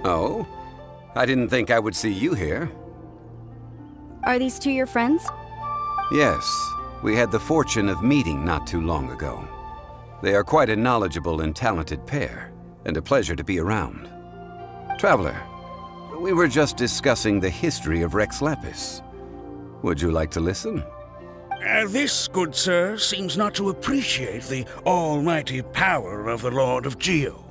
Oh? I didn't think I would see you here. Are these two your friends? Yes, we had the fortune of meeting not too long ago. They are quite a knowledgeable and talented pair, and a pleasure to be around. Traveler, we were just discussing the history of Rex Lapis. Would you like to listen? This, good sir, seems not to appreciate the almighty power of the Lord of Geo.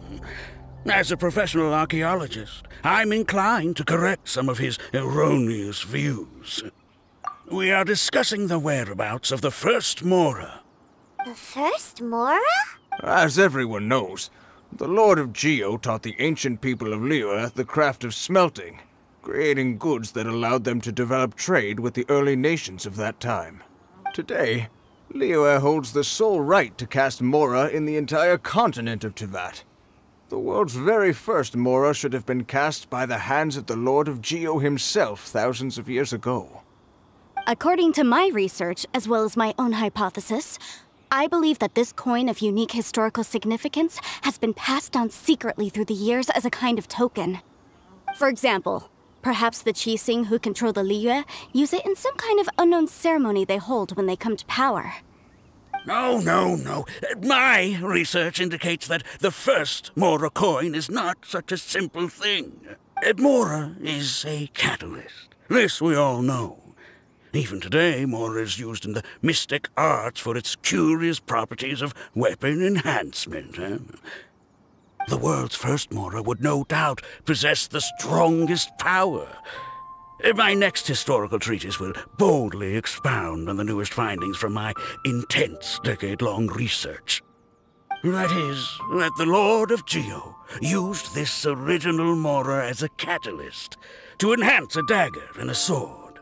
As a professional archaeologist, I'm inclined to correct some of his erroneous views. We are discussing the whereabouts of the first Mora. The first Mora? As everyone knows, the Lord of Geo taught the ancient people of Liyue the craft of smelting, creating goods that allowed them to develop trade with the early nations of that time. Today, Liyue holds the sole right to cast Mora in the entire continent of Teyvat. The world's very first Mora should have been cast by the hands of the Lord of Geo himself thousands of years ago. According to my research, as well as my own hypothesis, I believe that this coin of unique historical significance has been passed down secretly through the years as a kind of token. For example, perhaps the Qixing who control the Liyue use it in some kind of unknown ceremony they hold when they come to power. No. My research indicates that the first Mora coin is not such a simple thing. Mora is a catalyst. This we all know. Even today, Mora is used in the mystic arts for its curious properties of weapon enhancement. The world's first Mora would no doubt possess the strongest power. My next historical treatise will boldly expound on the newest findings from my intense decade-long research. That is, that the Lord of Geo used this original Mora as a catalyst to enhance a dagger and a sword.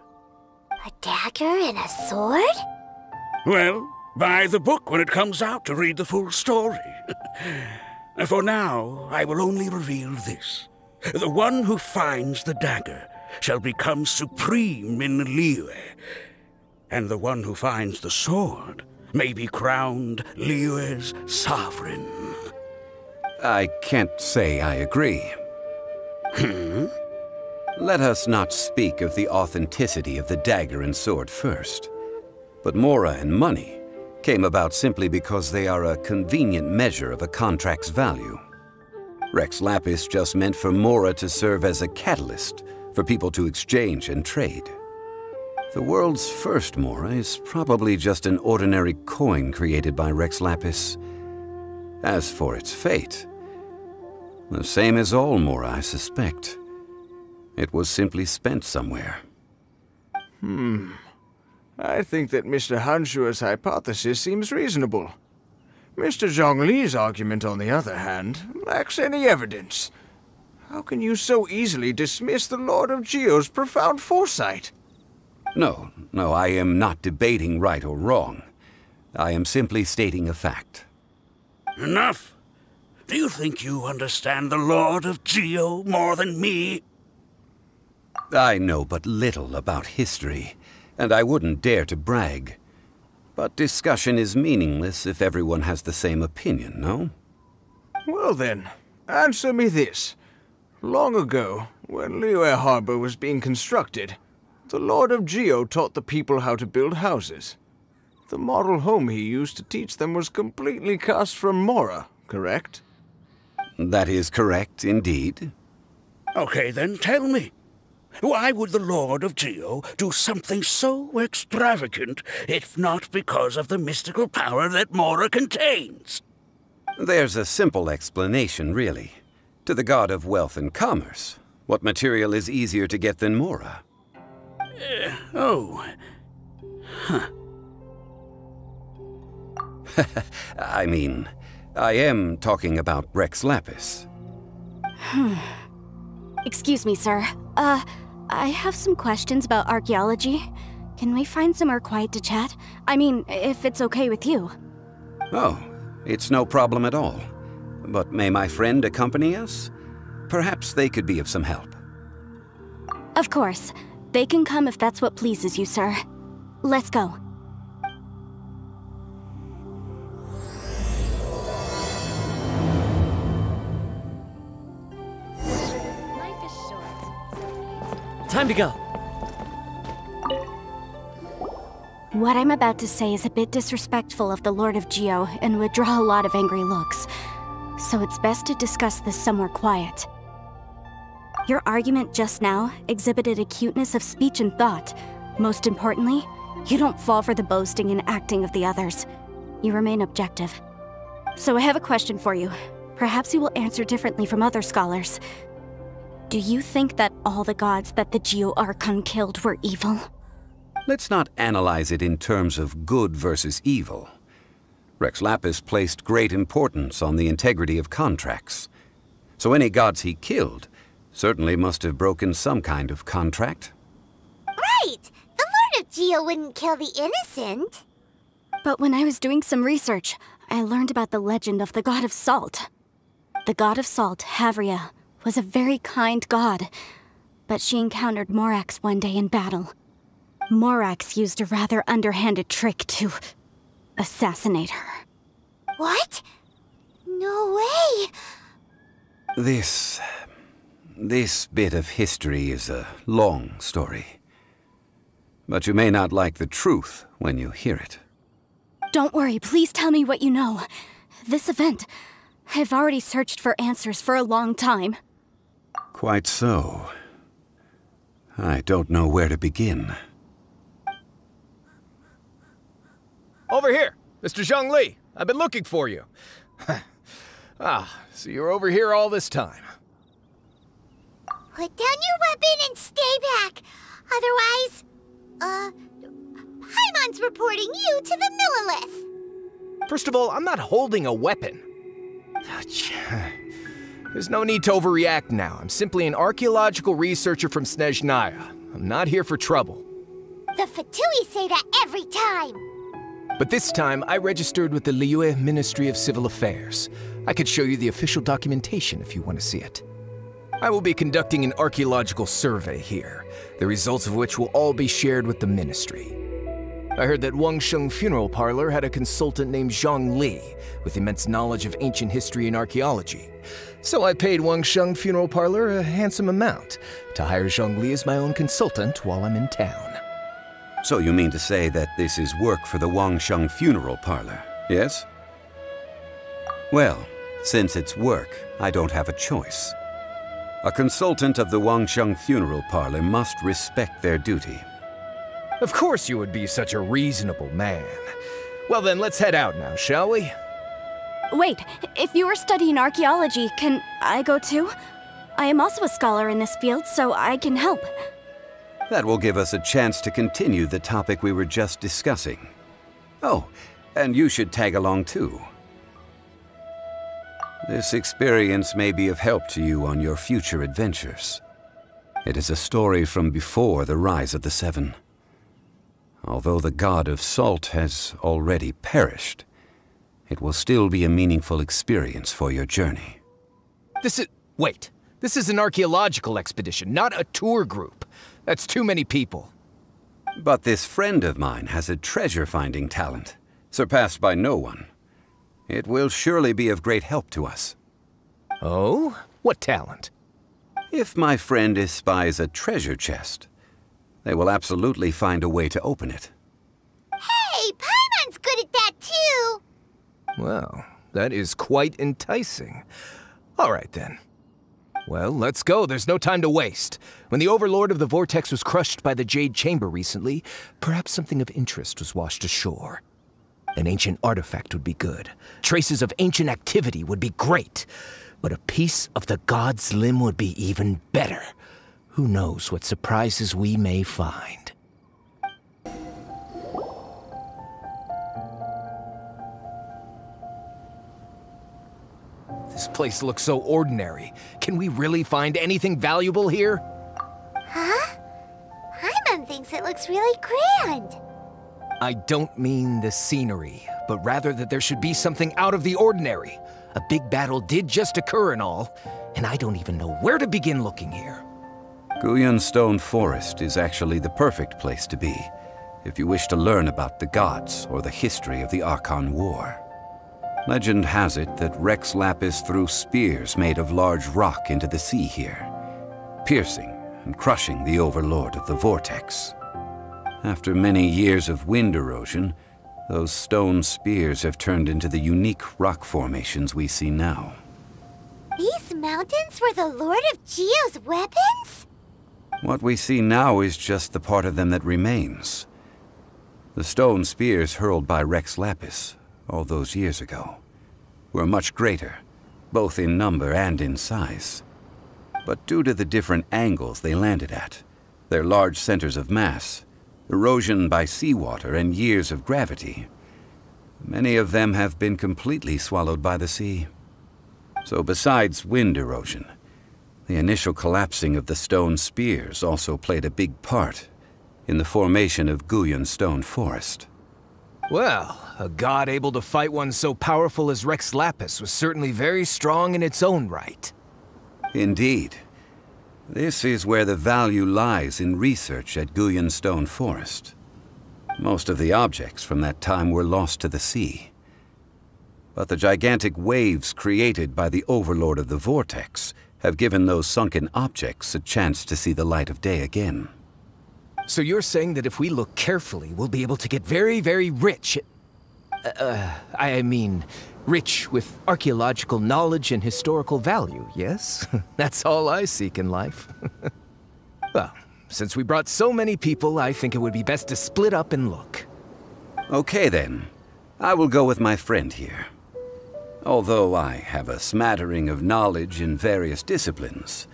A dagger and a sword? Well, buy the book when it comes out to read the full story. For now, I will only reveal this. The one who finds the dagger shall become supreme in Liyue, and the one who finds the sword may be crowned Liyue's sovereign. I can't say I agree. Let us not speak of the authenticity of the dagger and sword first. But Mora and money came about simply because they are a convenient measure of a contract's value. Rex Lapis just meant for Mora to serve as a catalyst for people to exchange and trade. The world's first Mora is probably just an ordinary coin created by Rex Lapis. As for its fate, the same as all Mora, I suspect. It was simply spent somewhere. I think that Mr. Hanshua's hypothesis seems reasonable. Mr. Zhongli's argument, on the other hand, lacks any evidence. How can you so easily dismiss the Lord of Geo's profound foresight? No, I am not debating right or wrong. I am simply stating a fact. Enough! Do you think you understand the Lord of Geo more than me? I know but little about history, and I wouldn't dare to brag. But discussion is meaningless if everyone has the same opinion, no? Well then, answer me this. Long ago, when Liyue Harbor was being constructed, the Lord of Geo taught the people how to build houses. The model home he used to teach them was completely cast from Mora, correct? That is correct, indeed. Okay, then tell me. Why would the Lord of Geo do something so extravagant if not because of the mystical power that Mora contains? There's a simple explanation, really. To the god of wealth and commerce, what material is easier to get than Mora? I mean, I am talking about Rex Lapis. Excuse me, sir. I have some questions about archaeology. Can we find somewhere quiet to chat? I mean, if it's okay with you. Oh, it's no problem at all. But may my friend accompany us? Perhaps they could be of some help. Of course. They can come if that's what pleases you, sir. Let's go. My time to go. What I'm about to say is a bit disrespectful of the Lord of Geo and would draw a lot of angry looks. So it's best to discuss this somewhere quiet. Your argument just now exhibited acuteness of speech and thought. Most importantly, you don't fall for the boasting and acting of the others. You remain objective. So I have a question for you. Perhaps you will answer differently from other scholars. Do you think that all the gods that the Geo Archon killed were evil? Let's not analyze it in terms of good versus evil. Rex Lapis placed great importance on the integrity of contracts. So any gods he killed certainly must have broken some kind of contract. Right! The Lord of Geo wouldn't kill the innocent. But when I was doing some research, I learned about the legend of the god of salt. The god of salt, Havria, was a very kind god, but she encountered Morax one day in battle. Morax used a rather underhanded trick to assassinate her. What? No way! This bit of history is a long story. But you may not like the truth when you hear it. Don't worry, please tell me what you know. This event, I've already searched for answers for a long time. Quite so. I don't know where to begin. Over here, Mr. Zhongli. I've been looking for you. So you're over here all this time. Put down your weapon and stay back. Otherwise, Paimon's reporting you to the Millilith. First of all, I'm not holding a weapon. There's no need to overreact now. I'm simply an archaeological researcher from Snezhnaya. I'm not here for trouble. The fatui say that every time. But this time, I registered with the Liyue Ministry of Civil Affairs. I could show you the official documentation if you want to see it. I will be conducting an archaeological survey here, the results of which will all be shared with the ministry. I heard that Wanyan Funeral Parlor had a consultant named Zhongli with immense knowledge of ancient history and archaeology. So I paid Wanyan Funeral Parlor a handsome amount to hire Zhongli as my own consultant while I'm in town. So you mean to say that this is work for the Wanyan Funeral Parlor, yes? Well, since it's work, I don't have a choice. A consultant of the Wanyan Funeral Parlor must respect their duty. Of course you would be such a reasonable man. Well then, let's head out now, shall we? Wait, if you are studying archaeology, can I go too? I am also a scholar in this field, so I can help. That will give us a chance to continue the topic we were just discussing. Oh, and you should tag along too. This experience may be of help to you on your future adventures. It is a story from before the rise of the Seven. Although the god of salt has already perished, it will still be a meaningful experience for your journey. Wait. This is an archaeological expedition, not a tour group. That's too many people. But this friend of mine has a treasure-finding talent, surpassed by no one. It will surely be of great help to us. Oh? What talent? If my friend espies a treasure chest, they will absolutely find a way to open it. Hey, Paimon's good at that too! Well, that is quite enticing. All right then. Well, let's go. There's no time to waste. When the Overlord of the Vortex was crushed by the Jade Chamber recently, perhaps something of interest was washed ashore. An ancient artifact would be good. Traces of ancient activity would be great. But a piece of the god's limb would be even better. Who knows what surprises we may find. This place looks so ordinary. Can we really find anything valuable here? Huh? Paimon thinks it looks really grand. I don't mean the scenery, but rather that there should be something out of the ordinary. A big battle did just occur and all, and I don't even know where to begin looking here. Guyan Stone Forest is actually the perfect place to be, if you wish to learn about the gods or the history of the Archon War. Legend has it that Rex Lapis threw spears made of large rock into the sea here, piercing and crushing the overlord of the vortex. After many years of wind erosion, those stone spears have turned into the unique rock formations we see now. These mountains were the Lord of Geo's weapons? What we see now is just the part of them that remains. The stone spears hurled by Rex Lapis all those years ago were much greater, both in number and in size. But due to the different angles they landed at, their large centers of mass, erosion by seawater, and years of gravity, many of them have been completely swallowed by the sea. So besides wind erosion, the initial collapsing of the stone spears also played a big part in the formation of Guyan stone forest. Well, a god able to fight one so powerful as Rex Lapis was certainly very strong in its own right. Indeed. This is where the value lies in research at Guyan Stone Forest. Most of the objects from that time were lost to the sea. But the gigantic waves created by the overlord of the vortex have given those sunken objects a chance to see the light of day again. So you're saying that if we look carefully, we'll be able to get very, very rich rich with archaeological knowledge and historical value, yes? That's all I seek in life. Well, since we brought so many people, I think it would be best to split up and look. Okay then. I will go with my friend here. Although I have a smattering of knowledge in various disciplines,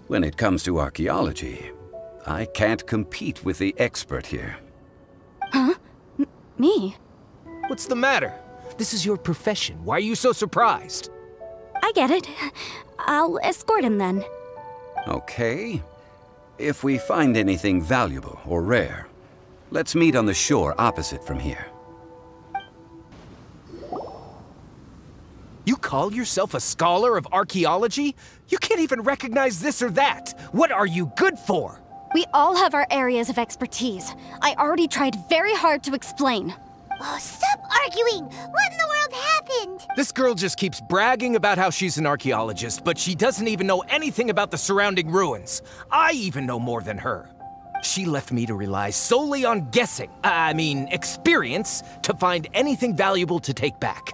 when it comes to archaeology, I can't compete with the expert here. Huh? Me? What's the matter? This is your profession. Why are you so surprised? I get it. I'll escort him then. Okay. If we find anything valuable or rare, let's meet on the shore opposite from here. You call yourself a scholar of archaeology? You can't even recognize this or that. What are you good for? We all have our areas of expertise. I already tried very hard to explain. Oh, stop arguing! What in the world happened? This girl just keeps bragging about how she's an archaeologist, but she doesn't even know anything about the surrounding ruins. I even know more than her. She left me to rely solely on guessing, experience, to find anything valuable to take back.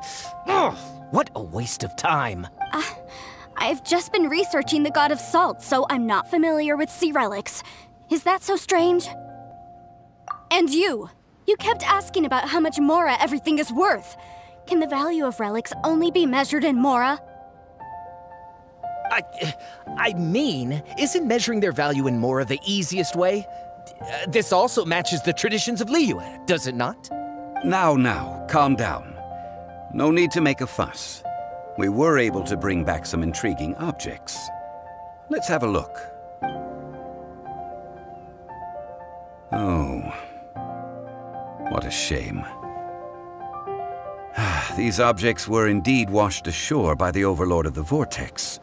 Ugh, what a waste of time. I've just been researching the God of Salt, so I'm not familiar with sea relics. Is that so strange? And you kept asking about how much Mora everything is worth. Can the value of relics only be measured in Mora? Isn't measuring their value in Mora the easiest way? This also matches the traditions of Liyue, does it not? Now, calm down. No need to make a fuss. We were able to bring back some intriguing objects. Let's have a look. Oh, what a shame. These objects were indeed washed ashore by the overlord of the vortex,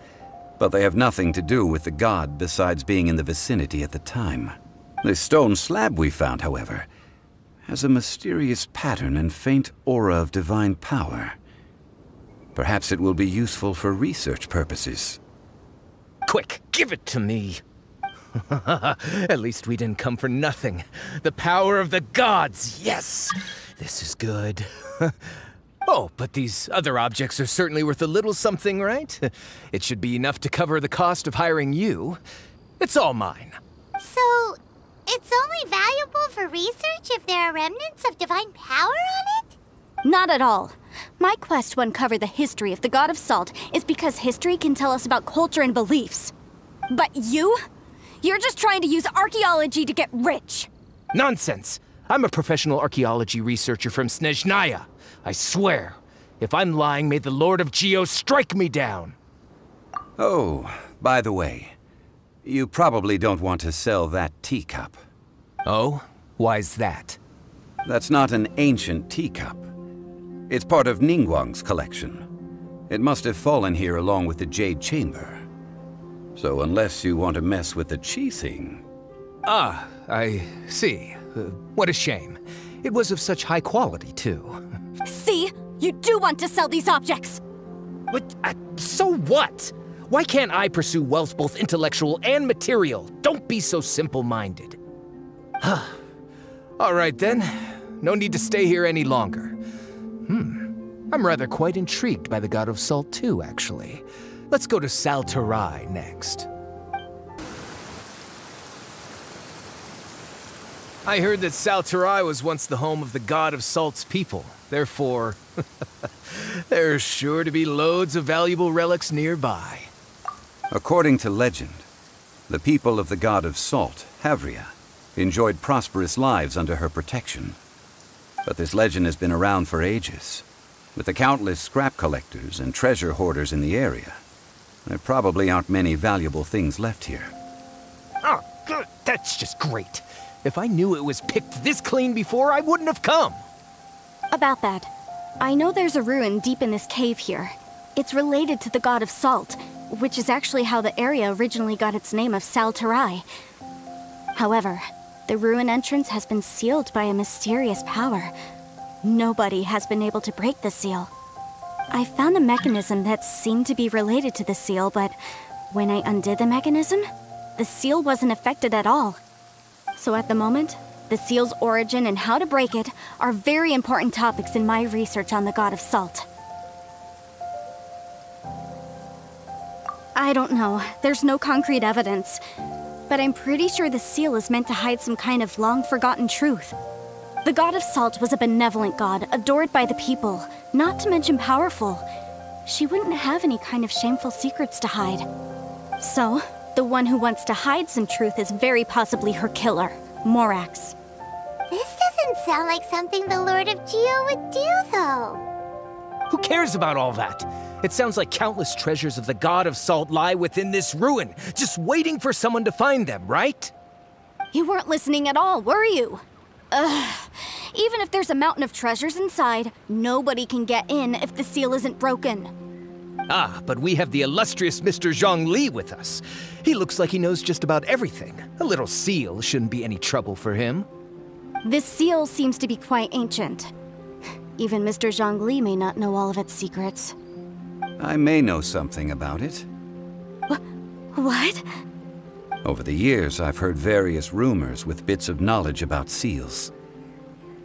but they have nothing to do with the god besides being in the vicinity at the time. The stone slab we found, however, has a mysterious pattern and faint aura of divine power. Perhaps it will be useful for research purposes. Quick, give it to me. At least we didn't come for nothing. The power of the gods, yes! This is good. Oh, but these other objects are certainly worth a little something, right? It should be enough to cover the cost of hiring you. It's all mine. So, it's only valuable for research if there are remnants of divine power on it? Not at all. My quest to uncover the history of the God of Salt is because history can tell us about culture and beliefs. But you're just trying to use archaeology to get rich. Nonsense! I'm a professional archaeology researcher from Snezhnaya. I swear, if I'm lying, may the Lord of Geo strike me down. Oh, by the way, you probably don't want to sell that teacup. Oh? Why's that? That's not an ancient teacup. It's part of Ningguang's collection. It must have fallen here along with the Jade Chamber. So unless you want to mess with the Qixing... Ah, I see. What a shame. It was of such high quality, too. See? You do want to sell these objects! But, so what? Why can't I pursue wealth both intellectual and material? Don't be so simple-minded. All right then. No need to stay here any longer. I'm rather quite intrigued by the god of salt too, actually. Let's go to Sal Terrae next. I heard that Sal Terrae was once the home of the god of salt's people. Therefore, there's sure to be loads of valuable relics nearby. According to legend, the people of the god of salt, Havria, enjoyed prosperous lives under her protection. But this legend has been around for ages. With the countless scrap collectors and treasure hoarders in the area, there probably aren't many valuable things left here. Oh, good. That's just great. If I knew it was picked this clean before, I wouldn't have come. About that, I know there's a ruin deep in this cave here. It's related to the god of salt, which is actually how the area originally got its name of Sal Terrae. However, the ruin entrance has been sealed by a mysterious power. Nobody has been able to break the seal. I found a mechanism that seemed to be related to the seal, but when I undid the mechanism, the seal wasn't affected at all. So at the moment, the seal's origin and how to break it are very important topics in my research on the god of salt. I don't know, there's no concrete evidence, but I'm pretty sure the seal is meant to hide some kind of long-forgotten truth. The god of salt was a benevolent god, adored by the people, not to mention powerful. She wouldn't have any kind of shameful secrets to hide. So, the one who wants to hide some truth is very possibly her killer, Morax. This doesn't sound like something the Lord of Geo would do, though. Who cares about all that? It sounds like countless treasures of the god of salt lie within this ruin, just waiting for someone to find them, right? You weren't listening at all, were you? Even if there's a mountain of treasures inside, nobody can get in if the seal isn't broken. Ah, but we have the illustrious Mr. Zhongli with us. He looks like he knows just about everything. A little seal shouldn't be any trouble for him. This seal seems to be quite ancient. Even Mr. Zhongli may not know all of its secrets. I may know something about it. What? Over the years, I've heard various rumors with bits of knowledge about seals.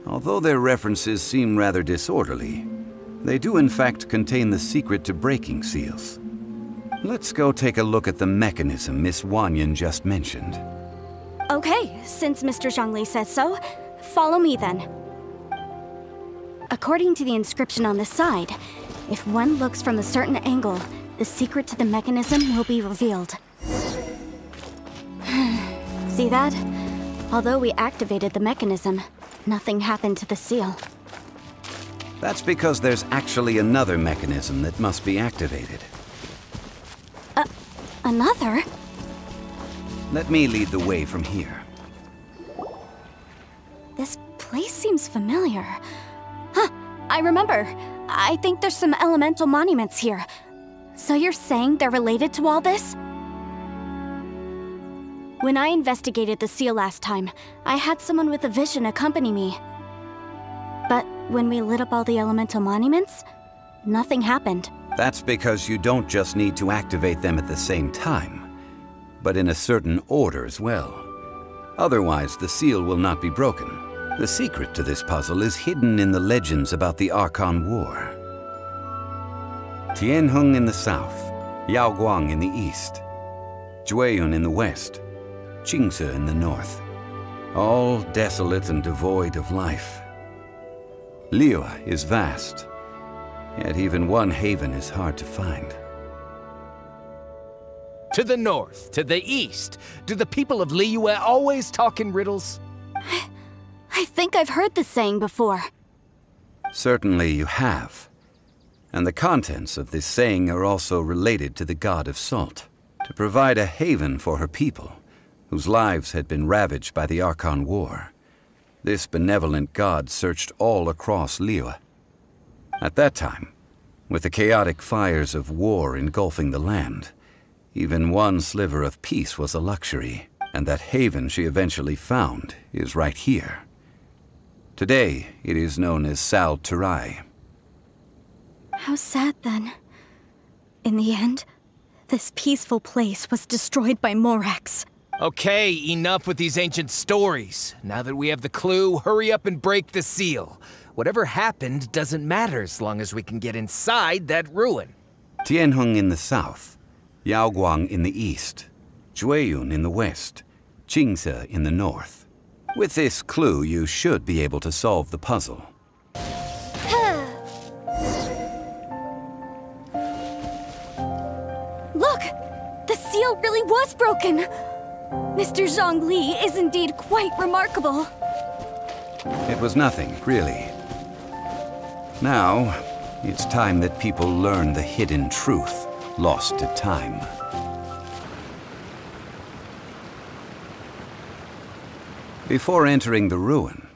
Although their references seem rather disorderly, they do in fact contain the secret to breaking seals. Let's go take a look at the mechanism Miss Wanyan just mentioned. Okay, since Mr. Zhongli says so, follow me then. According to the inscription on the side, if one looks from a certain angle, the secret to the mechanism will be revealed. See that? Although we activated the mechanism, nothing happened to the seal. That's because there's actually another mechanism that must be activated. Another? Let me lead the way from here. This place seems familiar. Huh, I remember. I think there's some elemental monuments here. So you're saying they're related to all this? When I investigated the seal last time, I had someone with a vision accompany me. But when we lit up all the elemental monuments, nothing happened. That's because you don't just need to activate them at the same time, but in a certain order as well. Otherwise, the seal will not be broken. The secret to this puzzle is hidden in the legends about the Archon War. Tianheng in the south, Yaoguang in the east, Jueyun in the west, Qingce in the north. All desolate and devoid of life. Liyue is vast, yet even one haven is hard to find. To the north, to the east. Do the people of Liyue always talk in riddles? I think I've heard this saying before. Certainly you have. And the contents of this saying are also related to the god of salt, to provide a haven for her people, whose lives had been ravaged by the Archon War. This benevolent god searched all across Liyue. At that time, with the chaotic fires of war engulfing the land, even one sliver of peace was a luxury, and that haven she eventually found is right here. Today, it is known as Sal Terrae. How sad then. In the end, This peaceful place was destroyed by Morax. Okay, enough with these ancient stories. Now that we have the clue, hurry up and break the seal. Whatever happened doesn't matter as long as we can get inside that ruin. Tianheng in the south, Yaoguang in the east, Jueyun in the west, Qingse in the north. With this clue, you should be able to solve the puzzle. Look! The seal really was broken! Mr. Zhongli is indeed quite remarkable. It was nothing, really. Now, it's time that people learn the hidden truth lost to time. Before entering the ruin,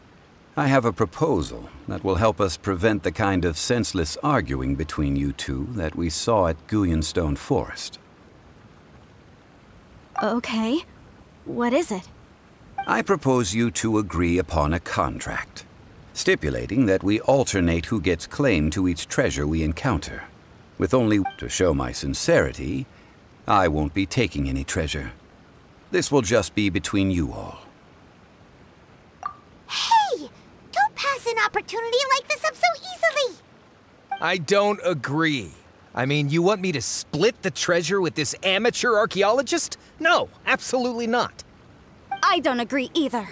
I have a proposal that will help us prevent the kind of senseless arguing between you two that we saw at Guyanstone Forest. Okay. What is it? I propose you two agree upon a contract, stipulating that we alternate who gets claim to each treasure we encounter. With only to show my sincerity, I won't be taking any treasure. This will just be between you all. Hey! Don't pass an opportunity like this up so easily! I don't agree. I mean, you want me to split the treasure with this amateur archaeologist? No, absolutely not. I don't agree either.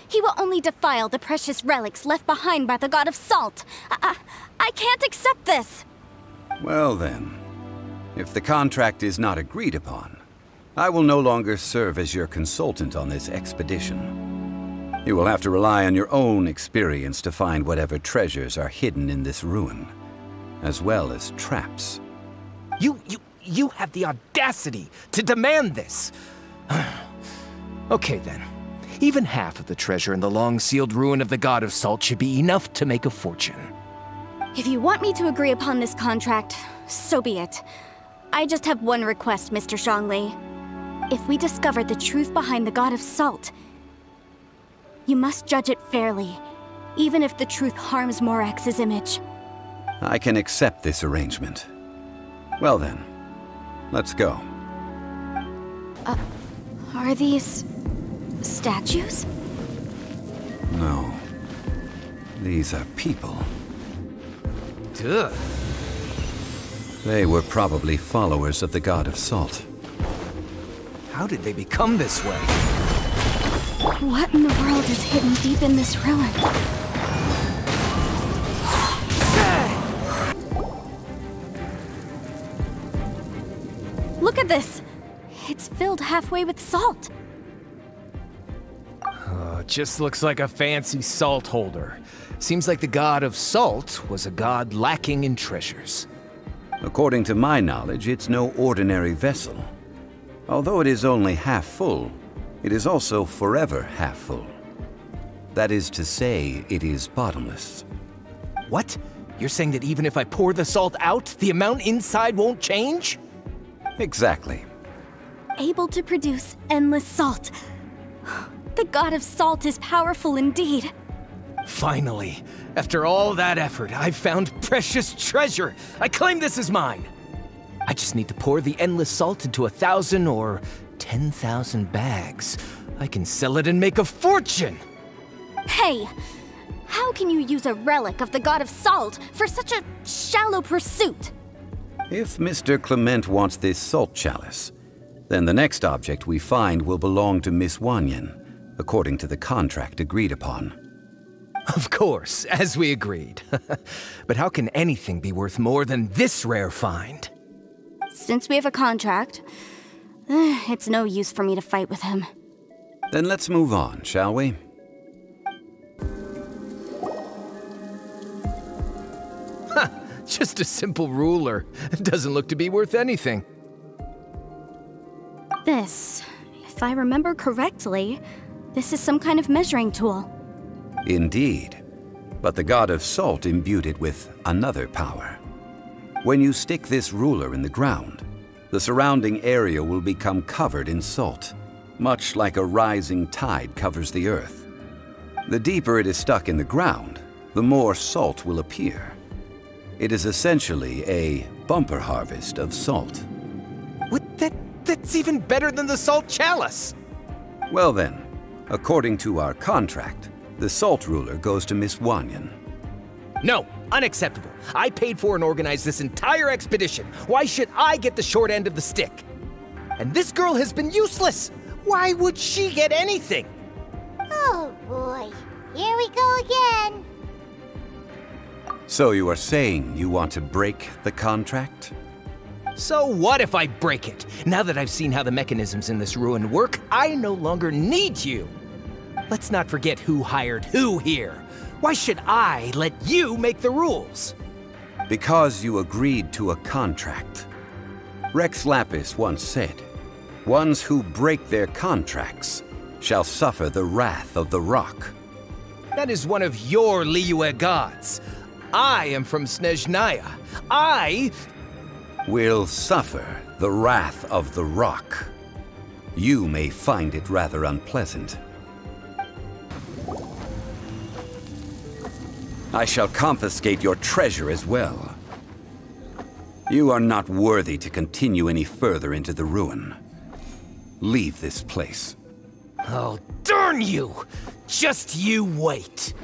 He will only defile the precious relics left behind by the god of salt. I can't accept this. Well then, if the contract is not agreed upon, I will no longer serve as your consultant on this expedition. You will have to rely on your own experience to find whatever treasures are hidden in this ruin, as well as traps. You have the audacity to demand this. Okay then. Even half of the treasure in the long-sealed ruin of the God of Salt should be enough to make a fortune. If you want me to agree upon this contract, so be it. I just have one request, Mr. Zhongli. If we discover the truth behind the God of Salt, you must judge it fairly, even if the truth harms Morax's image. I can accept this arrangement. Well then, let's go. Are these statues? No. These are people. Duh. They were probably followers of the God of Salt. How did they become this way? What in the world is hidden deep in this ruin? Look at this! It's filled halfway with salt. Just looks like a fancy salt holder. Seems like the God of Salt was a god lacking in treasures. According to my knowledge, it's no ordinary vessel. Although it is only half full, it is also forever half full. That is to say, it is bottomless. What? You're saying that even if I pour the salt out, the amount inside won't change? Exactly. Able to produce endless salt. The God of Salt is powerful indeed. Finally, after all that effort, I've found precious treasure. I claim this as mine. I just need to pour the endless salt into 1,000 or 10,000 bags. I can sell it and make a fortune. Hey, how can you use a relic of the God of Salt for such a shallow pursuit? If Mr. Clement wants this salt chalice, then the next object we find will belong to Miss Wanyan, according to the contract agreed upon. Of course, as we agreed. But how can anything be worth more than this rare find? Since we have a contract, it's no use for me to fight with him. Then let's move on, shall we? Just a simple ruler. It doesn't look to be worth anything. This, if I remember correctly, this is some kind of measuring tool. Indeed. But the God of Salt imbued it with another power. When you stick this ruler in the ground, the surrounding area will become covered in salt, much like a rising tide covers the earth. The deeper it is stuck in the ground, the more salt will appear. It is essentially a bumper harvest of salt. That's even better than the salt chalice! Well then, according to our contract, the salt ruler goes to Miss Wanyan. No, unacceptable. I paid for and organized this entire expedition. Why should I get the short end of the stick? And this girl has been useless! Why would she get anything? Oh boy, here we go again. So you are saying you want to break the contract? So what if I break it? Now that I've seen how the mechanisms in this ruin work, I no longer need you. Let's not forget who hired who here. Why should I let you make the rules? Because you agreed to a contract. Rex Lapis once said, "Ones who break their contracts shall suffer the wrath of the rock." That is one of your Liyue gods. I am from Snezhnaya. I will suffer the wrath of the rock. You may find it rather unpleasant. I shall confiscate your treasure as well. You are not worthy to continue any further into the ruin. Leave this place. Oh, darn you! Just you wait.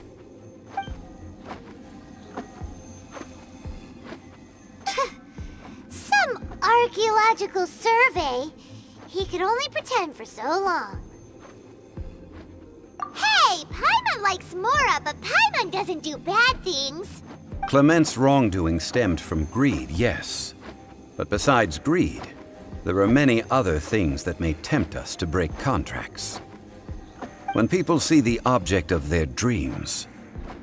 Some archaeological survey. He could only pretend for so long. Hey, Paimon likes Mora, but Paimon doesn't do bad things. Clement's wrongdoing stemmed from greed, yes. But besides greed, there are many other things that may tempt us to break contracts. When people see the object of their dreams,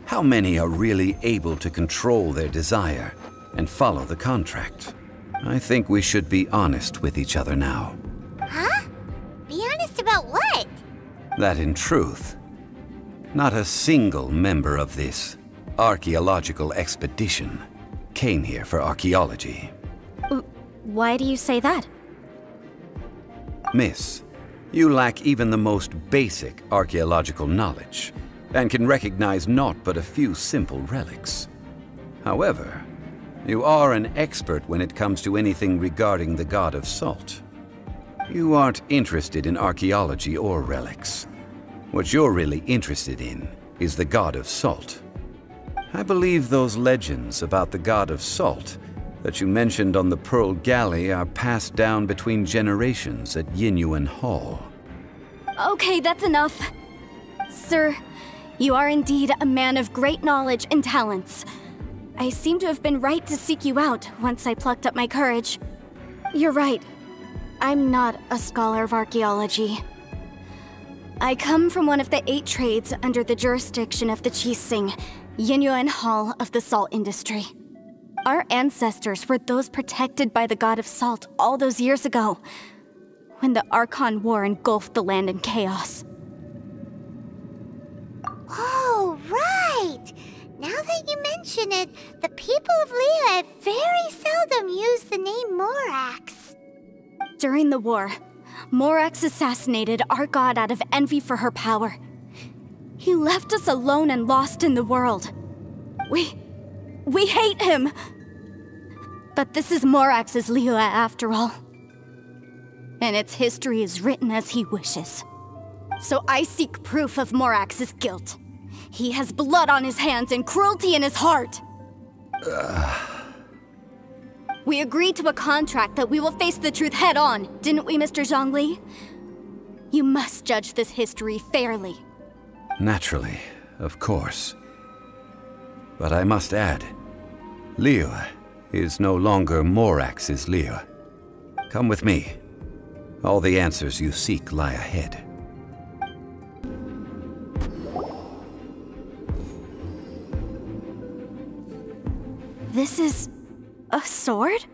how many are really able to control their desire and follow the contract? I think we should be honest with each other now. Huh? Be honest about what? That in truth, not a single member of this archaeological expedition came here for archaeology. Why do you say that? Miss, you lack even the most basic archaeological knowledge, and can recognize naught but a few simple relics. However, you are an expert when it comes to anything regarding the god of salt. You aren't interested in archaeology or relics. What you're really interested in is the god of salt. I believe those legends about the god of salt that you mentioned on the Pearl Galley are passed down between generations at Yinyuan Hall. Okay, that's enough. Sir, you are indeed a man of great knowledge and talents. I seem to have been right to seek you out once I plucked up my courage. You're right. I'm not a scholar of archaeology. I come from one of the 8 trades under the jurisdiction of the Qixing, Yinyuan Hall of the salt industry. Our ancestors were those protected by the god of salt all those years ago, when the Archon War engulfed the land in chaos. Oh, right! Now that you mention it, the people of Liyue very seldom use the name Morax. During the war, Morax assassinated our god out of envy for her power. He left us alone and lost in the world. We hate him! But this is Morax's Liyue after all. And its history is written as he wishes. So I seek proof of Morax's guilt. He has blood on his hands and cruelty in his heart. We agreed to a contract that we will face the truth head on, didn't we, Mr. Zhongli? You must judge this history fairly. Naturally, of course. But I must add, Liyue is no longer Morax's Liyue. Come with me. All the answers you seek lie ahead. This is a sword?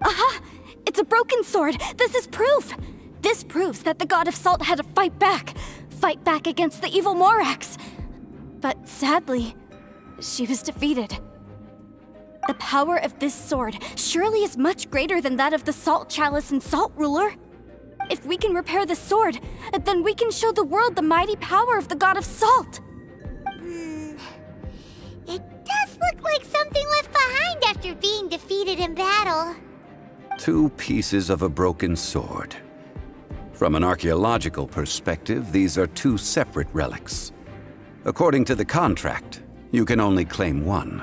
Aha! It's a broken sword! This is proof! This proves that the god of salt had to fight back against the evil Morax. But sadly, she was defeated. The power of this sword surely is much greater than that of the Salt Chalice and Salt Ruler. If we can repair the sword, then we can show the world the mighty power of the god of salt. It does look like something left behind after being defeated in battle. 2 pieces of a broken sword. From an archaeological perspective, these are 2 separate relics. According to the contract, you can only claim one.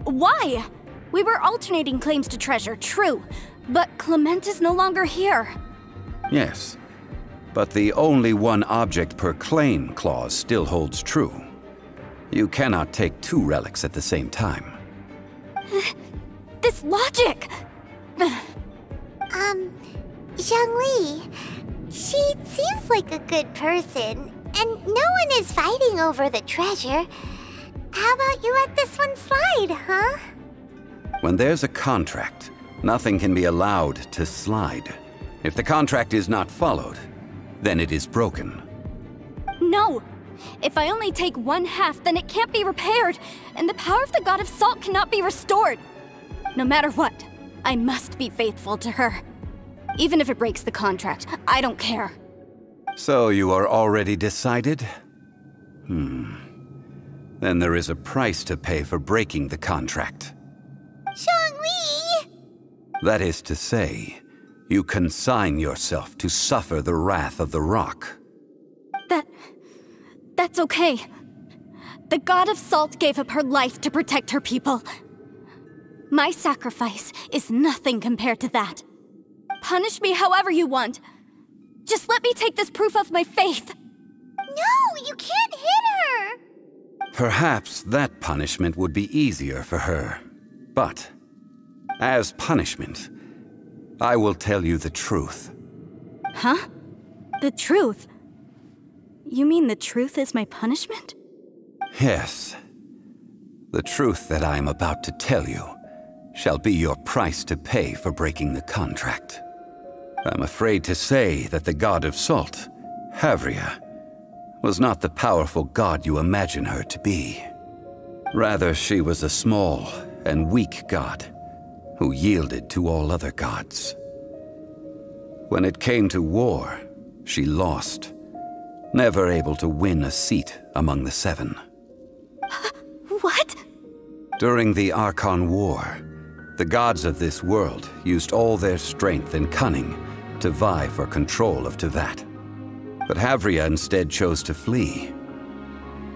Why? We were alternating claims to treasure, true, but Clement is no longer here. Yes, but the only one object per claim clause still holds true. You cannot take 2 relics at the same time. This logic! Zhongli, she seems like a good person, and no one is fighting over the treasure. How about you let this one slide, huh? When there's a contract, nothing can be allowed to slide. If the contract is not followed, then it is broken. No! If I only take 1/2, then it can't be repaired, and the power of the God of Salt cannot be restored. No matter what, I must be faithful to her. Even if it breaks the contract, I don't care. So you are already decided? Then there is a price to pay for breaking the contract. Zhongli! That is to say, you consign yourself to suffer the wrath of the rock. That's okay. The God of Salt gave up her life to protect her people. My sacrifice is nothing compared to that. Punish me however you want. Just let me take this proof of my faith. No, you can't hit her! Perhaps that punishment would be easier for her. But, as punishment, I will tell you the truth. Huh? The truth? You mean the truth is my punishment? Yes. The truth that I am about to tell you shall be your price to pay for breaking the contract. I'm afraid to say that the God of Salt, Havria, was not the powerful god you imagine her to be. Rather, she was a small and weak god who yielded to all other gods. When it came to war, she lost, never able to win a seat among the 7. What? During the Archon War, the gods of this world used all their strength and cunning to vie for control of Teyvat. But Havria instead chose to flee.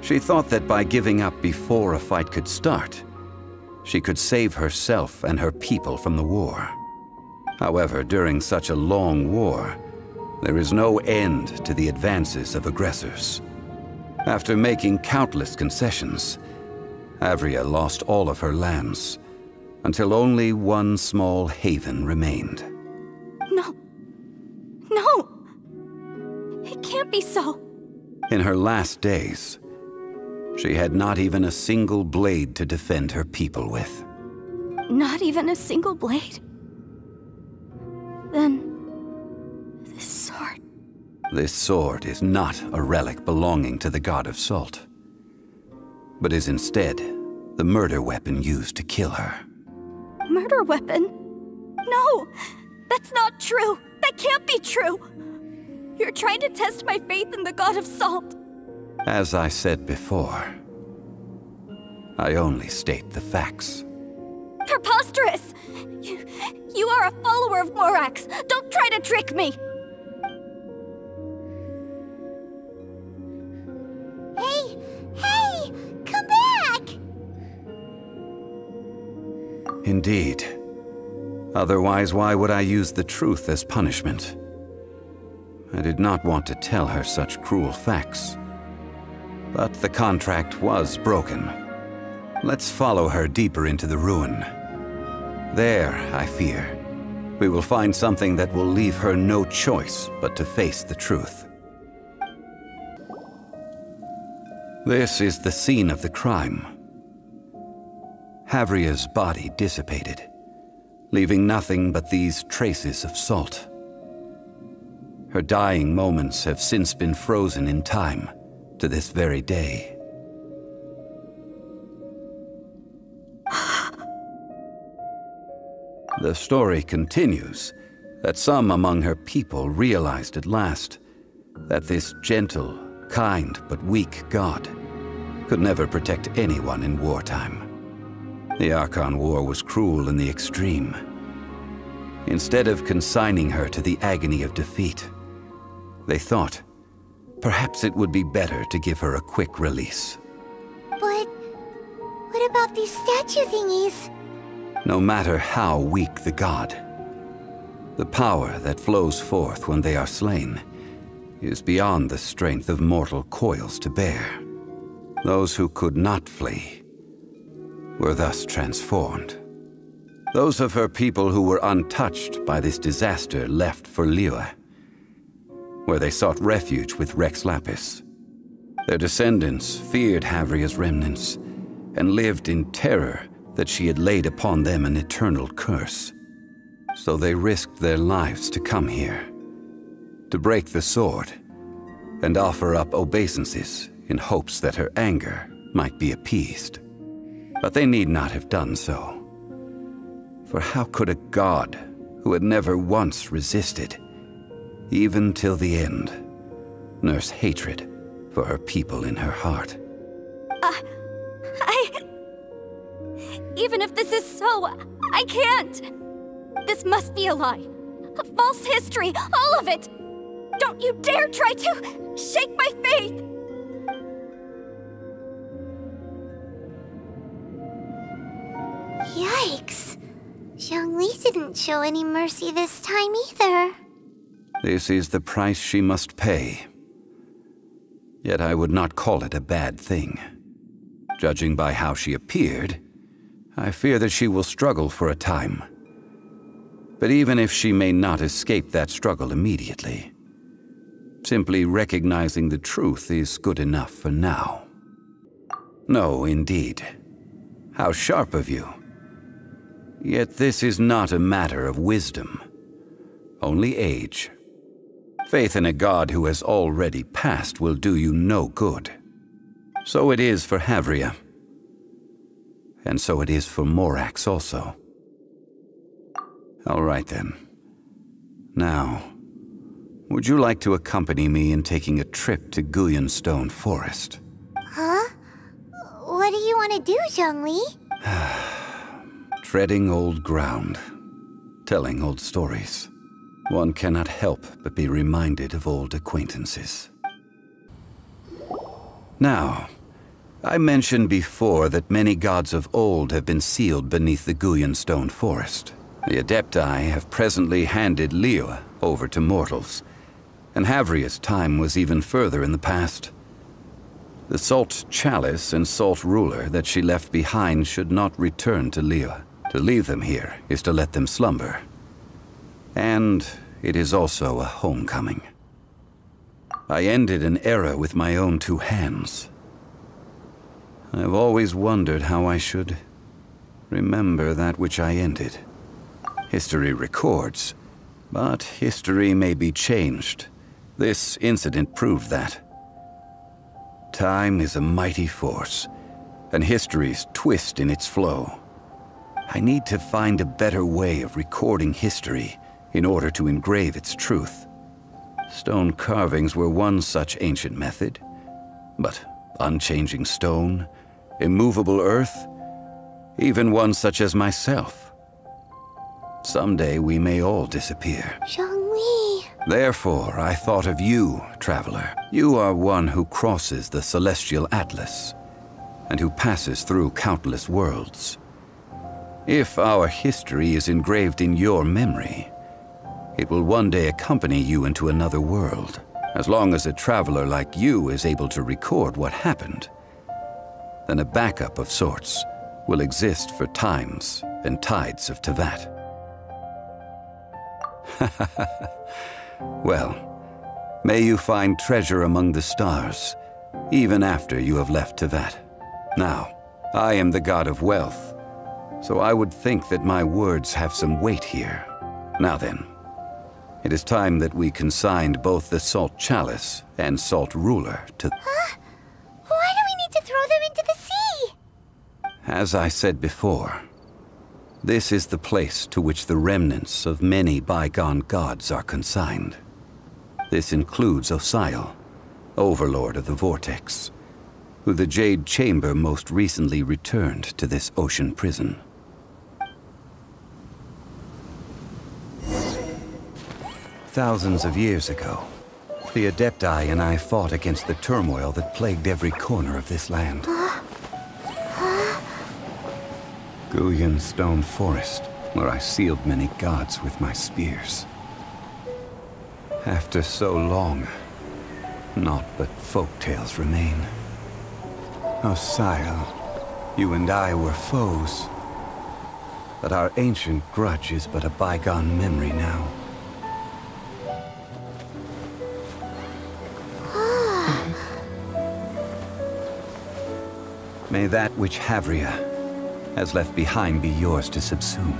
She thought that by giving up before a fight could start, she could save herself and her people from the war. However, during such a long war, there is no end to the advances of aggressors. After making countless concessions, Havria lost all of her lands, until only one small haven remained. No. No! It can't be so. In her last days, she had not even a single blade to defend her people with. Not even a single blade? Then... this sword... This sword is not a relic belonging to the God of Salt, but is instead the murder weapon used to kill her. Murder weapon? No! That's not true! That can't be true! You're trying to test my faith in the God of Salt. As I said before, I only state the facts. Preposterous! You are a follower of Morax! Don't try to trick me! Hey! Come back! Indeed. Otherwise, why would I use the truth as punishment? I did not want to tell her such cruel facts. But the contract was broken. Let's follow her deeper into the ruin. There, I fear, we will find something that will leave her no choice but to face the truth. This is the scene of the crime. Havria's body dissipated, leaving nothing but these traces of salt. Her dying moments have since been frozen in time to this very day. The story continues that some among her people realized at last that this gentle, kind, but weak god could never protect anyone in wartime. The Archon War was cruel in the extreme, Instead of consigning her to the agony of defeat, they thought perhaps it would be better to give her a quick release. But what about these statue thingies? No matter how weak the god, the power that flows forth when they are slain is beyond the strength of mortal coils to bear. Those who could not flee were thus transformed. Those of her people who were untouched by this disaster left for Liyue, where they sought refuge with Rex Lapis. Their descendants feared Havria's remnants and lived in terror that she had laid upon them an eternal curse. So they risked their lives to come here, to break the sword and offer up obeisances in hopes that her anger might be appeased. But they need not have done so. For how could a god who had never once resisted, even till the end, nurse hatred for her people in her heart? Even if this is so, I can't! This must be a lie. A false history, all of it! Don't you dare try to shake my faith! Yikes. Zhongli didn't show any mercy this time either. This is the price she must pay. Yet I would not call it a bad thing. Judging by how she appeared, I fear that she will struggle for a time. But even if she may not escape that struggle immediately, simply recognizing the truth is good enough for now. No, indeed. How sharp of you. Yet this is not a matter of wisdom, only age. Faith in a god who has already passed will do you no good. So it is for Havria. And so it is for Morax also. All right then. Now, would you like to accompany me in taking a trip to Guyan Stone Forest? Huh? What do you want to do, Zhongli? Treading old ground, telling old stories. One cannot help but be reminded of old acquaintances. Now, I mentioned before that many gods of old have been sealed beneath the Guyan Stone Forest. The Adepti have presently handed Liyue over to mortals, and Havria's time was even further in the past. The Salt Chalice and Salt Ruler that she left behind should not return to Liyue. To leave them here is to let them slumber. And it is also a homecoming. I ended an era with my own two hands. I've always wondered how I should remember that which I ended. History records, but history may be changed. This incident proved that. Time is a mighty force, and history's twist in its flow. I need to find a better way of recording history in order to engrave its truth. Stone carvings were one such ancient method, but unchanging stone, immovable earth, even one such as myself. Someday we may all disappear. Zhongli. Therefore, I thought of you, traveler. You are one who crosses the celestial atlas, and who passes through countless worlds. If our history is engraved in your memory, it will one day accompany you into another world. As long as a traveler like you is able to record what happened, then a backup of sorts will exist for times and tides of Teyvat. Well, may you find treasure among the stars, even after you have left Teyvat. Now, I am the god of wealth, so I would think that my words have some weight here. Now then, it is time that we consigned both the Salt Chalice and Salt Ruler to... Huh? Why do we need to throw them into the sea? As I said before, this is the place to which the remnants of many bygone gods are consigned. This includes Osial, Overlord of the Vortex, who the Jade Chamber most recently returned to this ocean prison. Thousands of years ago, the Adepti and I fought against the turmoil that plagued every corner of this land. Guyan Stone Forest, where I sealed many gods with my spears. After so long, naught but folk tales remain. Oh, Sal, you and I were foes. But our ancient grudge is but a bygone memory now. May that which Havria has left behind be yours to subsume.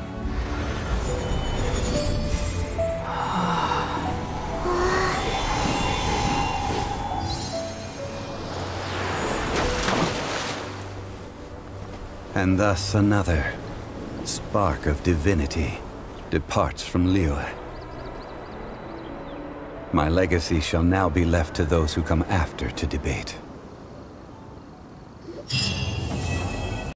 And thus another spark of divinity departs from Liyue. My legacy shall now be left to those who come after to debate.